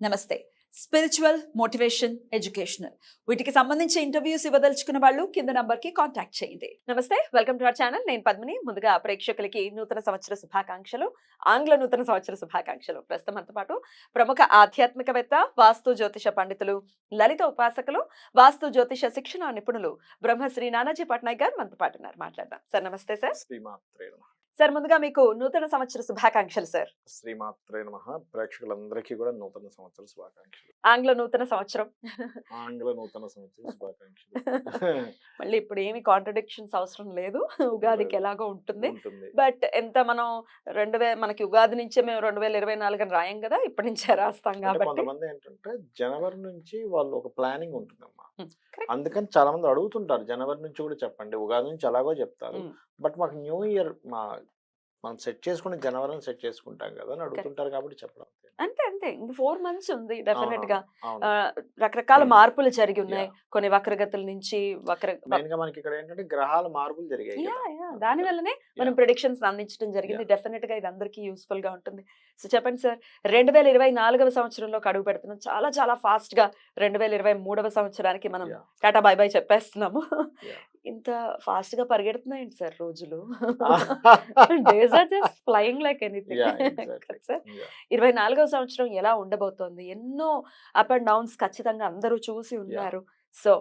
నమస్తే. Spiritual, motivation, educational వీటికి సంబంధించి ఇంటర్వ్యూస్ ఇవ్వదలుచుకున్న వాళ్ళు కింద నంబర్ కి కాంటాక్ట్ చేయండి. నమస్తే, వెల్కమ్ టు అవర్ ఛానల్. నేను పద్మిని. ముందుగా ప్రేక్షకులకి నూతన సంవత్సర శుభాకాంక్షలు, ఆంగ్ల నూతన సంవత్సర శుభాకాంక్షలు. ప్రస్తుతం మనతో పాటు ప్రముఖ ఆధ్యాత్మికవేత్త, వాస్తు జ్యోతిష పండితులు, లలిత ఉపాసకులు, వాస్తు జ్యోతిష శిక్షణ నిపుణులు బ్రహ్మశ్రీ నానాజీ పట్నాయక్ గారు మనతో పాటు ఉన్నారు. మాట్లాడదాం. సార్ నమస్తే. సార్ శ్రీమాత్రే నమః. సార్ ముందుగా మీకు నూతన సంవత్సర శుభాకాంక్షలు. సార్ శ్రీమాత్రే నమః. ప్రేక్షకులందరికీ కూడా నూతన సంవత్సర శుభాకాంక్షలు. ఆంగ్ల నూతన సంవత్సరం. ఆంగ్ల నూతన సంవత్సర శుభాకాంక్షలు. మళ్ళీ ఇప్పుడు ఏమి కాంట్రడిక్షన్స్ అవసరం లేదు. ఉగాదికి ఎలాగో ఉంటుంది. ఉంటుంది. బట్ ఎంత మనం మనకి ఉగాది నుంచే మేము 2024 అని రాయం కదా, ఇప్పటి నుంచే రాస్తాం అంటే కాబట్టి. కొంతమంది ఏంటంటే జనవరి నుంచి వాళ్ళు ఒక ప్లానింగ్ ఉంటుందమ్మా. Correct. అందుకని చాలా మంది అడుగుతుంటారు జనవరి నుంచి కూడా చెప్పండి, ఉగాది నుంచి అలాగో చెప్తారు. బట్ మాకు న్యూ ఇయర్ మనం సెట్ చేసుకుని జనవరిని సెట్ చేసుకుంటాం కదా అని అడుగుతుంటారు కాబట్టి చెప్పడం. అంతే అంతే, ఇంక 4 months ఉంది డెఫినెట్ గా. అవును. రకరకాల మార్పులు జరిగి ఉన్నాయి. కొన్ని వక్రగతుల నుంచి మెయిన్ గా మనకి ఇక్కడ ఏంటంటే గ్రహాల మార్పులు జరిగాయి కదా. దాని వల్లనే మనం ప్రిడిక్షన్స్ అందించడం జరిగింది. డెఫినెట్ గా ఇది అందరికీ యూస్ఫుల్ గా ఉంటుంది. సో చెప్పండి సార్, 2024వ సంవత్సరంలోకి అడుగు పెడుతున్నాం. చాలా చాలా ఫాస్ట్ గా 2023వ సంవత్సరానికి మనం Yeah. టాటా బై బై చెప్పేస్తున్నాము. Yeah. ఇంత ఫాస్ట్ గా పరిగెడుతున్నాయండి సార్ రోజులు. Days are just flying like anything. Yeah, exactly. Sir Yeah. 24వ సంవత్సరం ఎలా ఉండబోతోంది? ఎన్నో అప్ అండ్ డౌన్స్ ఖచ్చితంగా అందరూ చూసి ఉన్నారు. సో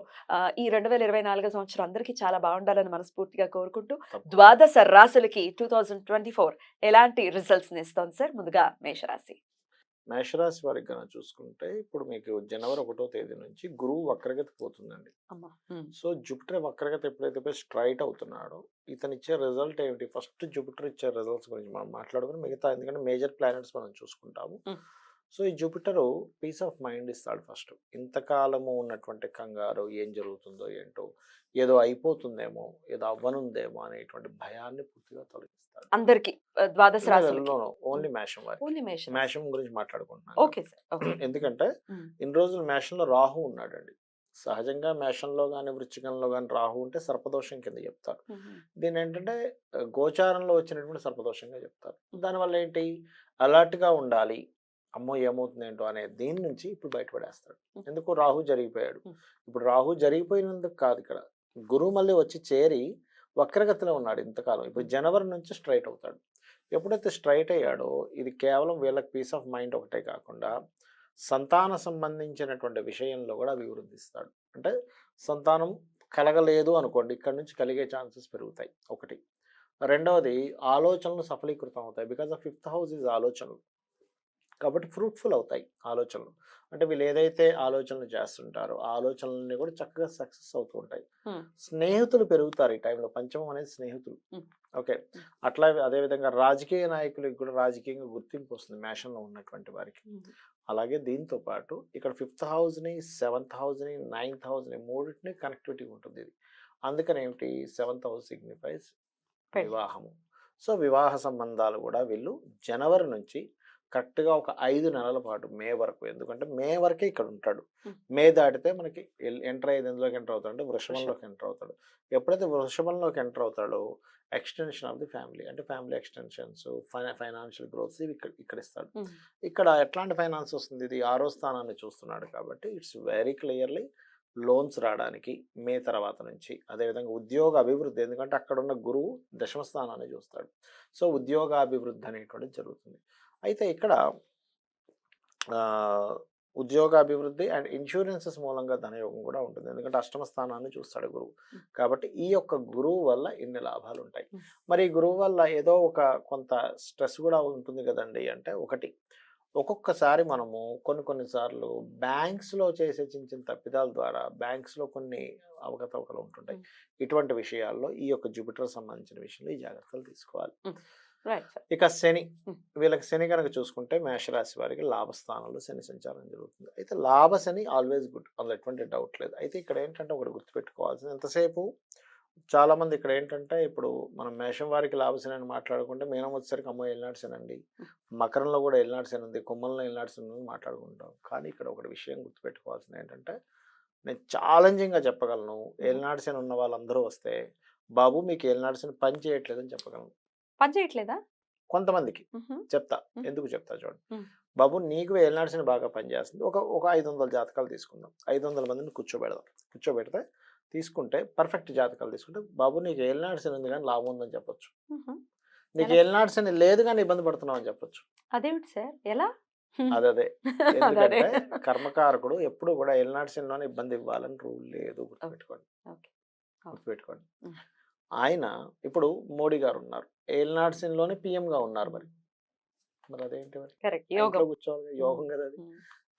ఈ 2024 సంవత్సరం అందరికీ చాలా బాగుండాలని మనస్ఫూర్తిగా కోరుకుంటూ, తప్పకుండా. ద్వాదశ రాశులకి 2024 ఎలాంటి రిజల్ట్స్ ఇస్తోంది సార్? ముందుగా మేషరాశి. మేషరాశి వారికి కనుక చూసుకుంటే ఇప్పుడు మీకు జనవరి 1వ తేదీ నుంచి గురువు వక్రగతి పోతుందండి. అమ్మా. సో జూపిటర్ వక్రగతి ఎప్పుడైతే పోయి స్ట్రైట్ అవుతున్నాడో ఇతను ఇచ్చే రిజల్ట్ ఏమిటి? ఫస్ట్ జూపిటర్ ఇచ్చే రిజల్ట్స్ గురించి మనం మాట్లాడుకుని మిగతా ఎందుకంటే మేజర్ ప్లానెట్స్ మనం చూసుకుంటాము. సో ఈ జూపిటరు పీస్ ఆఫ్ మైండ్ ఇస్తాడు ఫస్ట్. ఇంతకాలము ఉన్నటువంటి కంగారు, ఏం జరుగుతుందో ఏంటో, ఏదో అయిపోతుందేమో, ఏదో అవ్వనుందేమో అనేటువంటి భయాన్ని పూర్తిగా తొలగిస్తాడు అందరికి ద్వాదశ రాశులకి. ఓన్లీ మేషం వారికి. ఓన్లీ మేషం. మేషం గురించి మాట్లాడుకుంటున్నాను. Okay sir. ఓకే. ఎందుకంటే ఇన్ని రోజులు మేషంలో రాహు ఉన్నాడండి. సహజంగా మేషంలో కానీ వృశ్చికంలో కానీ రాహు ఉంటే సర్పదోషం కింద చెప్తారు. దీని ఏంటంటే గోచారంలో వచ్చినటువంటి సర్పదోషంగా చెప్తారు. దానివల్ల ఏంటి, అలర్ట్గా ఉండాలి, అమ్మో ఏమవుతుంది ఏంటో అనే దీని నుంచి ఇప్పుడు బయటపడేస్తాడు. ఎందుకు? రాహు జరిగిపోయాడు. ఇప్పుడు రాహు జరిగిపోయినందుకు కాదు, ఇక్కడ గురువు మళ్ళీ వచ్చి చేరి వక్రగతిలో ఉన్నాడు ఇంతకాలం. ఇప్పుడు జనవరి నుంచి స్ట్రైట్ అవుతాడు. ఎప్పుడైతే స్ట్రైట్ అయ్యాడో ఇది కేవలం వీళ్ళకి పీస్ ఆఫ్ మైండ్ ఒకటే కాకుండా సంతాన సంబంధించినటువంటి విషయంలో కూడా అభివృద్ధిస్తాడు. అంటే సంతానం కలగలేదు అనుకోండి, ఇక్కడ నుంచి కలిగే ఛాన్సెస్ పెరుగుతాయి ఒకటి. రెండవది, ఆలోచనలు సఫలీకృతం అవుతాయి. Because of 5th house is ఆలోచనలు కాబట్టి ఫ్రూట్ఫుల్ అవుతాయి ఆలోచనలు. అంటే వీళ్ళు ఏదైతే ఆలోచనలు చేస్తుంటారో ఆ ఆలోచనలన్నీ కూడా చక్కగా సక్సెస్ అవుతూ ఉంటాయి. స్నేహితులు పెరుగుతారు ఈ టైంలో. పంచమం అనేది స్నేహితులు. ఓకే. అట్లా అదేవిధంగా రాజకీయ నాయకులకు కూడా రాజకీయంగా గుర్తింపు వస్తుంది మేషంలో ఉన్నటువంటి వారికి. అలాగే దీంతో పాటు ఇక్కడ 5th హౌస్ని, 7th హౌస్ని, 9th హౌస్ని మూడింటిని కనెక్టివిటీ ఉంటుంది ఇది. అందుకని ఏమిటి, 7th హౌస్ సిగ్నిఫైస్ వివాహము. సో వివాహ సంబంధాలు కూడా వీళ్ళు జనవరి నుంచి కరెక్ట్గా ఒక 5 నెలల పాటు, మే వరకు, ఎందుకంటే మే వరకే ఇక్కడ ఉంటాడు. మే దాటితే మనకి ఎంటర్ అయ్యేది ఎందులోకి ఎంటర్ అవుతాడు అంటే వృషభంలోకి ఎంటర్ అవుతాడు. ఎప్పుడైతే వృషభంలోకి ఎంటర్ అవుతాడో ఎక్స్టెన్షన్ ఆఫ్ ది ఫ్యామిలీ, అంటే ఫ్యామిలీ ఎక్స్టెన్షన్స్, ఫైనాన్షియల్ గ్రోత్స్ ఇవి ఇక్కడ ఇస్తాడు. ఇక్కడ ఎట్లాంటి ఫైనాన్స్ వస్తుంది? ఇది 6వ స్థానాన్ని చూస్తున్నాడు కాబట్టి ఇట్స్ వెరీ క్లియర్లీ లోన్స్ రావడానికి మే తర్వాత నుంచి. అదేవిధంగా ఉద్యోగ అభివృద్ధి, ఎందుకంటే అక్కడ ఉన్న గురువు 10వ స్థానాన్ని చూస్తాడు. సో ఉద్యోగ అభివృద్ధి అనేటువంటిది జరుగుతుంది. అయితే ఇక్కడ ఉద్యోగ అభివృద్ధి అండ్ ఇన్సూరెన్సెస్ మూలంగా ధనయోగం కూడా ఉంటుంది. ఎందుకంటే 8వ స్థానాన్ని చూస్తాడు గురువు. కాబట్టి ఈ యొక్క గురువు వల్ల ఇన్ని లాభాలు ఉంటాయి. మరి ఈ గురువు వల్ల ఏదో ఒక కొంత స్ట్రెస్ కూడా ఉంటుంది కదండి. అంటే ఒకటి, ఒక్కొక్కసారి మనము కొన్నిసార్లు బ్యాంక్స్లో చేసే చిన్న తప్పిదాల ద్వారా బ్యాంక్స్లో కొన్ని అవకతవకలు ఉంటుంటాయి. ఇటువంటి విషయాల్లో ఈ యొక్క జూపిటర్ సంబంధించిన విషయంలో ఈ జాగ్రత్తలు తీసుకోవాలి. ఇక శని, వీళ్ళకి శని కనుక చూసుకుంటే మేషరాశి వారికి లాభస్థానంలో శని సంచారం జరుగుతుంది. అయితే లాభ శని ఆల్వేస్ గుడ్, అందులో ఎటువంటి డౌట్ లేదు. అయితే ఇక్కడ ఏంటంటే ఒకటి గుర్తుపెట్టుకోవాల్సింది, ఎంతసేపు చాలా మంది ఇక్కడ ఏంటంటే ఇప్పుడు మనం మేషం వారికి లాభశని అని మాట్లాడుకుంటే మీనం వచ్చేసరికి అమ్మో ఎల్నాడు శని అండి, మకరంలో కూడా ఎల్నాడు శని ఉంది, కుంభంలో ఎల్నాడు శని ఉంది మాట్లాడుకుంటాం. కానీ ఇక్కడ ఒకటి విషయం గుర్తుపెట్టుకోవాల్సింది ఏంటంటే, నేను ఛాలెంజింగ్గా చెప్పగలను, ఎల్నాడు శని ఉన్న వాళ్ళందరూ వస్తే బాబు మీకు ఎల్నాడు శని పని చేయట్లేదని చెప్పగలను. పని చేయట్లేదా? కొంతమందికి చెప్తా, ఎందుకు చెప్తా చూడండి. బాబు నీకు ఏలినాటి శని బాగా పనిచేస్తుంది, ఒక 500 జాతకాలు తీసుకుందాం, 500 మందిని కూర్చోబెడితే తీసుకుంటే పర్ఫెక్ట్ జాతకాలు తీసుకుంటే, బాబు నీకు ఏలినాటి శని ఉంది కానీ లాభం ఉందని చెప్పొచ్చు, నీకు ఏలినాటి శని లేదు కానీ ఇబ్బంది పడుతున్నావు అని చెప్పొచ్చు. అదేమిటి సార్ ఎలా? అదే ఎందుకంటే కర్మకారకుడు ఎప్పుడు కూడా ఏలినాటి శనిలోనే ఇబ్బంది ఇవ్వాలని రూల్ లేదు, గుర్తుపెట్టుకోండి. ఆయన ఇప్పుడు మోడీ గారు ఉన్నారు, ఏలినాటి శనిలోనే PM గా ఉన్నారు, మరి అదేంటి, మరి ఇంట్లో కూర్చోవాలి, యోగం కదా అది.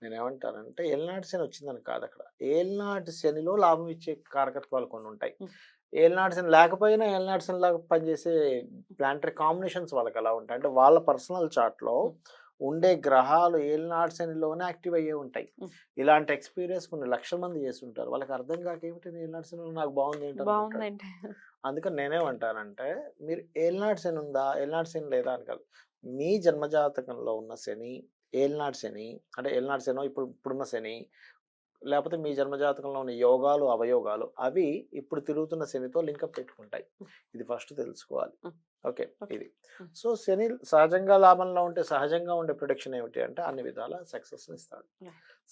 నేనేమంటానంటే ఏలినాటి శని వచ్చిందని కాదు, అక్కడ ఏలినాటి శనిలో లాభం ఇచ్చే కారకత్వాలు కొన్ని ఉంటాయి. ఏలినాటి శని లేకపోయినా ఏలినాటి శని లాగా పనిచేసే ప్లానటరీ కాంబినేషన్స్ వాళ్ళకి అలా ఉంటాయి. అంటే వాళ్ళ పర్సనల్ చార్ట్లో ఉండే గ్రహాలు ఏలినాటి శనిలోనే యాక్టివ్ అయ్యే ఉంటాయి. ఇలాంటి ఎక్స్పీరియన్స్ కొన్ని లక్షల మంది చేసి ఉంటారు, వాళ్ళకి అర్థం కాక ఏమిటి ఏలినాటి శని నాకు బాగుంది ఏంటంటే. అందుకని నేనేమంటానంటే మీరు ఏలినాటి శని ఉందా ఏలినాటి శని లేదా అని కాదు, మీ జన్మజాతకంలో ఉన్న శని ఏలినాటి శని అంటే ఏలినాటి శని ఇప్పుడున్న శని, లేకపోతే మీ జన్మజాతకంలో ఉన్న యోగాలు అవయోగాలు అవి ఇప్పుడు తిరుగుతున్న శనితో లింకప్ పెట్టుకుంటాయి. ఇది ఫస్ట్ తెలుసుకోవాలి. ఓకే, ఇది సో శని సహజంగా లాభంలో ఉంటే సహజంగా ఉండే ప్రొడిక్షన్ ఏమిటి అంటే అన్ని విధాల సక్సెస్ ఇస్తాడు.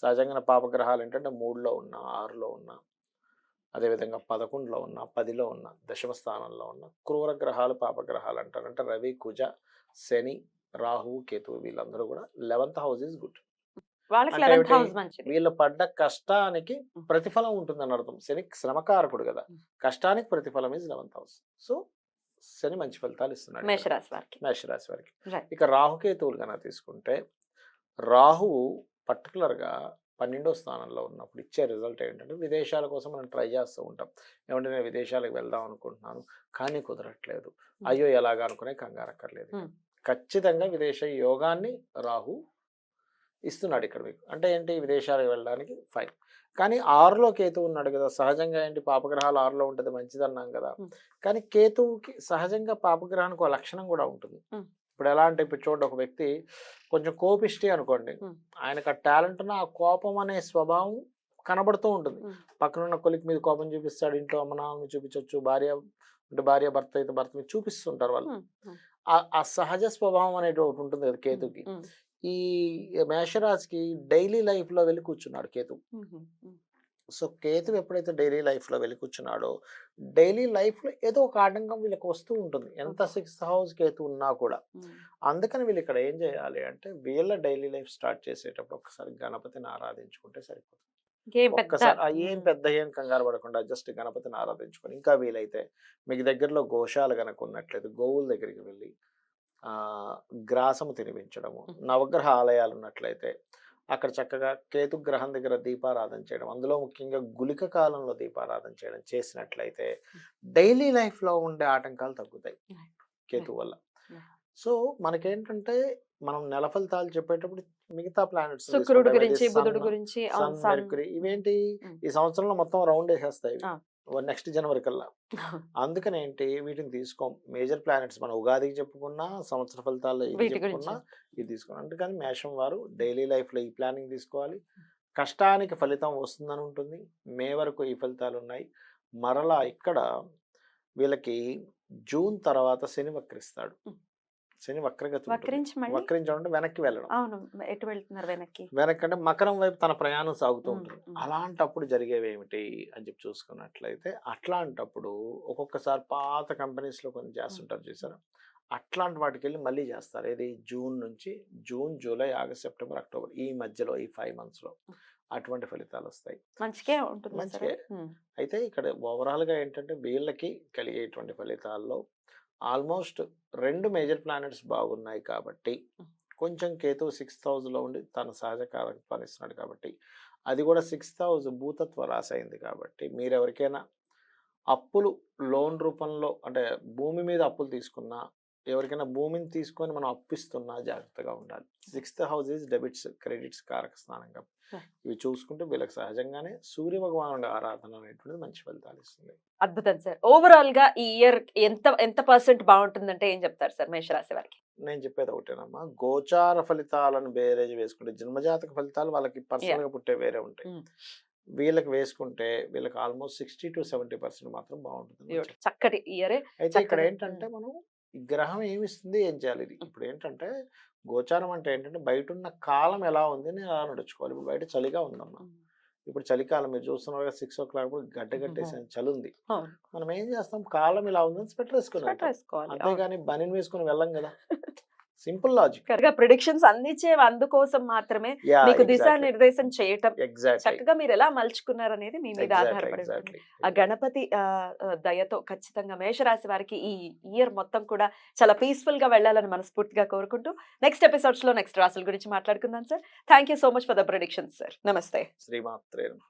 సహజంగా పాపగ్రహాలు ఏంటంటే 3లో ఉన్న 6లో ఉన్న, అదేవిధంగా 11లో ఉన్న 10లో ఉన్న, దశమ స్థానంలో ఉన్న క్రూర గ్రహాలు పాపగ్రహాలు అంటారు. అంటే రవి, కుజ, శని, రాహు, కేతువు వీళ్ళందరూ కూడా 11th హౌస్ ఈజ్ గుడ్. వీళ్ళు పడ్డ కష్టానికి ప్రతిఫలం ఉంటుందని అర్థం. శని శ్రమకారకుడు కదా, కష్టానికి ప్రతిఫలం ఈజ్ 11th హౌస్. సో శని మంచి ఫలితాలు ఇస్తున్నాడు మేషరాశి వారికి. ఇక రాహుకేతువులు కనుక తీసుకుంటే, రాహువు పర్టికులర్గా 12వ స్థానంలో ఉన్నప్పుడు ఇచ్చే రిజల్ట్ ఏంటంటే విదేశాల కోసం మనం ట్రై చేస్తూ ఉంటాం. ఏమంటే నేను విదేశాలకు వెళ్దాం అనుకుంటున్నాను కానీ కుదరట్లేదు, అయ్యో ఎలాగా అనుకునే కంగారు అక్కర్లేదు, ఖచ్చితంగా విదేశ యోగాన్ని రాహు ఇస్తున్నాడు ఇక్కడ మీకు. అంటే ఏంటి, విదేశాలకు వెళ్ళడానికి ఫైన్. కానీ 6లో కేతువు ఉన్నాడు కదా, సహజంగా ఏంటి పాపగ్రహాలు 6లో ఉంటుంది మంచిది అన్నాం కదా, కానీ కేతువుకి సహజంగా పాపగ్రహానికి ఒక లక్షణం కూడా ఉంటుంది. ఇప్పుడు ఎలా అంటే, ఇప్పుడు చూడండి, ఒక వ్యక్తి కొంచెం కోపిష్టి అనుకోండి, ఆయనకు ఆ టాలెంట్ ఉన్న ఆ కోపం అనే స్వభావం కనబడుతూ ఉంటుంది. పక్కనున్న కొలిక్ మీద కోపం చూపిస్తాడు, ఇంట్లో అమ్మ నాన్న చూపించవచ్చు, భార్య భర్త అయితే భర్త మీద చూపిస్తుంటారు వాళ్ళు. ఆ సహజ స్వభావం అనేది ఒకటి ఉంటుంది కదా కేతుకి. ఈ మేషరాశికి డైలీ లైఫ్లో వెళ్ళి కూర్చున్నాడు కేతు. సో కేతు ఎప్పుడైతే డైలీ లైఫ్లో వెళ్ళి కూర్చున్నాడో, డైలీ లైఫ్లో ఏదో ఒక ఆటంకం వీళ్ళకి వస్తూ ఉంటుంది, ఎంత 6th హౌస్ కేతు ఉన్నా కూడా. అందుకని వీళ్ళు ఇక్కడ ఏం చేయాలి అంటే, వీళ్ళ డైలీ లైఫ్ స్టార్ట్ చేసేటప్పుడు ఒకసారి గణపతిని ఆరాధించుకుంటే సరిపోతుంది. ఒక్కసారి ఏం పెద్ద ఏం కంగారు పడకుండా జస్ట్ గణపతిని ఆరాధించుకొని, ఇంకా వీలైతే మీకు దగ్గరలో గోశాల కనుక ఉన్నట్లయితే గోవుల దగ్గరికి వెళ్ళి గ్రాసము తినిపించడము, నవగ్రహ ఆలయాలు ఉన్నట్లయితే అక్కడ చక్కగా కేతు గ్రహం దగ్గర దీపారాధన చేయడం, అందులో ముఖ్యంగా గుళిక కాలంలో దీపారాధన చేయడం చేసినట్లయితే డైలీ లైఫ్లో ఉండే ఆటంకాలు తగ్గుతాయి కేతు వల్ల. సో మనకేంటంటే, మనం నెల ఫలితాలు చెప్పేటప్పుడు మిగతా ప్లానెట్స్ శుక్రుడు గురించి, బుధుడు గురించి, మెర్క్యూరీ ఇవేంటి ఈ సంవత్సరంలో మొత్తం రౌండ్ వేసేస్తాయి నెక్స్ట్ జనవరి కల్లా. అందుకని ఏంటి, వీటిని తీసుకోం. మేజర్ ప్లానెట్స్ మనం ఉగాదికి చెప్పుకున్నా, సంవత్సర ఫలితాల్లో ఇది చెప్పుకున్నా, ఇది తీసుకోండి. అందుకని మేషం వారు డైలీ లైఫ్లో ఈ ప్లానింగ్ తీసుకోవాలి. కష్టానికి ఫలితం వస్తుందని ఉంటుంది. మే వరకు ఈ ఫలితాలు ఉన్నాయి. మరలా ఇక్కడ వీళ్ళకి జూన్ తర్వాత శని వక్రిస్తాడు. శని వక్రించడం అంటే వెనక్కి వెళ్ళడం. వెనక్కి అంటే మకరం వైపు తన ప్రయాణం సాగుతూ ఉంటుంది. అలాంటప్పుడు జరిగేవి ఏమిటి అని చెప్పి చూసుకున్నట్లయితే, అట్లాంటప్పుడు ఒక్కొక్కసారి పాత కంపెనీస్లో కొన్ని చేస్తుంటారు చూసారా, అట్లాంటి వాటికి వెళ్ళి మళ్ళీ చేస్తారు. ఏది June, July, August, September, October ఈ మధ్యలో ఈ 5 monthsలో అటువంటి ఫలితాలు వస్తాయి. మంచిగా. అయితే ఇక్కడ ఓవరాల్గా ఏంటంటే, వీళ్ళకి కలిగేటువంటి ఫలితాల్లో ఆల్మోస్ట్ 2 మేజర్ ప్లానెట్స్ బాగున్నాయి కాబట్టి, కొంచెం కేతు 6th హౌస్లో ఉండి తన సహజ కారకత్వాన్ని ఇస్తున్నాడు కాబట్టి, అది కూడా 6th హౌస్ భూతత్వ రాశి అయింది కాబట్టి, మీరు ఎవరికైనా అప్పులు లోన్ రూపంలో, అంటే భూమి మీద అప్పులు తీసుకున్నా, ఎవరికైనా భూమిని తీసుకొని మనం అప్పిస్తున్నా జాగ్రత్తగా ఉండాలి. 6th house is debits, credits కారక స్థానంగా. ఇవి చూసుకుంటే వీళ్ళకి సహజంగానే సూర్య భగవానుడి ఆరాధన అనేటువంటిది మంచి ఫలితాలు ఇస్తుంది. అద్భుతం సార్. ఓవరాల్ గా ఈ ఇయర్ ఎంత % బాగుంటుందంటే ఏం చెప్తారు సార్ మేషరాశి వారికి? నేను చెప్పేది ఒకటేనమ్మా, గోచార ఫలితాలను బేరేజ్ వేసుకుంటే జన్మజాతక ఫలితాలు వాళ్ళకి పర్సనల్ గా పుట్టే వేరే ఉంటాయి. వీళ్ళకి వేసుకుంటే వీళ్ళకి ఆల్మోస్ట్ 60 to 70% మాత్రం బాగుంటుంది. చక్కటి ఇయర్. అయితే ఇక్కడ ఏంటంటే, మనం ఈ గ్రహం ఏమిస్తుంది, ఏం చేయాలి? ఇది ఇప్పుడు ఏంటంటే గోచారం అంటే ఏంటంటే బయట ఉన్న కాలం ఎలా ఉంది అని అలా నడుచుకోవాలి. ఇప్పుడు బయట చలిగా ఉందమ్మా. ఇప్పుడు చలికాలం మీరు చూస్తున్నారుగా 6:00 గడ్డ కట్టేసిన చలి ఉంది. అవును. మనం ఏం చేస్తాం, కాలం ఇలా ఉందని స్వెటర్ వేసుకుని స్వెటర్ వెళ్తాం. వేసుకోవాలి. అంతేగాని బనీన్ వేసుకుని వెళ్ళం కదా. Simple logic. కరెక్ట్‌గా ప్రిడిక్షన్స్ అందించేవి అందుకోసం మాత్రమే యాహ్! మీకు ఎగ్జాక్ట్‌లీ. దిశానిర్దేశం చేయటం. ఎగ్జాక్ట్‌లీ. చక్కగా మీరు ఎలా మలుచుకున్నారనేది మీ మీద ఎగ్జాక్ట్‌లీ. ఆధారపడి ఉంటుంది. ఎగ్జాక్ట్‌లీ. ఆ గణపతి దయతో ఖచ్చితంగా మేషరాశి వారికి ఈ ఇయర్ మొత్తం కూడా చాలా పీస్‌ఫుల్ గా వెళ్ళాలని మనస్ఫూర్తిగా కోరుకుంటూ నెక్స్ట్ ఎపిసోడ్స్ లో నెక్స్ట్ రాశుల గురించి మాట్లాడుకుందాం sir. Thank you so much for the predictions sir. నమస్తే. శ్రీమాత్రే నమః.